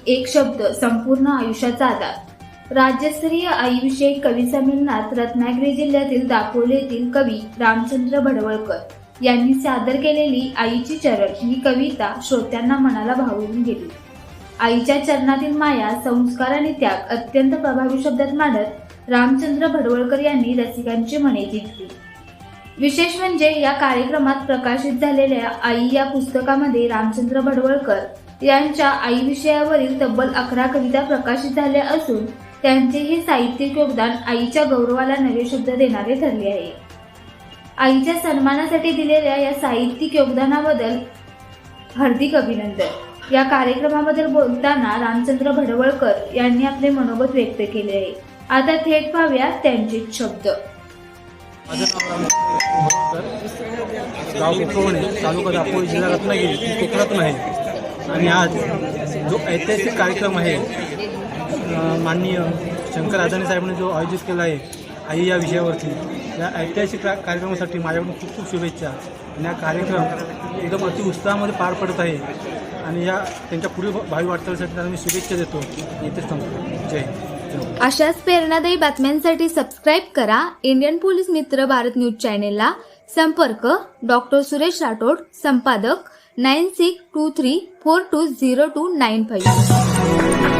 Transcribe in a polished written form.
एक शब्द संपूर्ण आयुष्याचा आधार। राज्यस्तरीय आईविषयक कवी संमेलनात रत्नागिरी जिल्ह्यातील दापोली येथील कवी रामचंद्र भडवळकर यांनी सादर केलेली आईची चरण ही कविता श्रोत्यांना मनाला भावून गेली। आईच्या चरणातील माया, संस्कार आणि त्याग अत्यंत प्रभावी शब्दात मांडत रामचंद्र भडवळकर यांनी रसिकांची मने जिंकली। विशेष म्हणजे या कार्यक्रमात प्रकाशित झालेल्या आई या पुस्तकामध्ये रामचंद्र भडवळकर यांच्या आई विषयावरील तब्बल 11 कविता प्रकाशित झाल्या असून त्यांचे हे साहित्यिक योगदान आईच्या गौरवाला नवे शब्द देणारे ठरले आहे। आईच्या सन्मानासाठी दिलेल्या या साहित्यिक योगदानाबद्दल हार्दिक अभिनंदन। या कार्यक्रमाबद्दल बोलताना रामचंद्र भडवळकर यांनी आपले मनोगत व्यक्त केले आहे। आता थेट पाहूया त्यांचे शब्द। माझं नाव भडवळकर, गाव कोकवणे, तालुका दापोली, जिल्हा रत्नागिरी, कोकणातून आहे। आणि आज जो ऐतिहासिक कार्यक्रम आहे माननीय शंकर राजाने साहेबांनी जो आयोजित केला आहे आई या विषयावरती, या ऐतिहासिक कार्यक्रमासाठी माझ्याकडून खूप खूप शुभेच्छा। आणि हा कार्यक्रम एकदम अति उत्साहामध्ये पार पडत आहे आणि या त्यांच्या पुढील भावी वाटचालीसाठी त्यांना मी शुभेच्छा देतो। इथेच थांबतो। जय हिंद। अशाच प्रेरणादायी बातम्यांसाठी सबस्क्राईब करा इंडियन पोलीस मित्र भारत न्यूज चॅनेलला। संपर्क डॉक्टर सुरेश राठोड, संपादक 9623420295।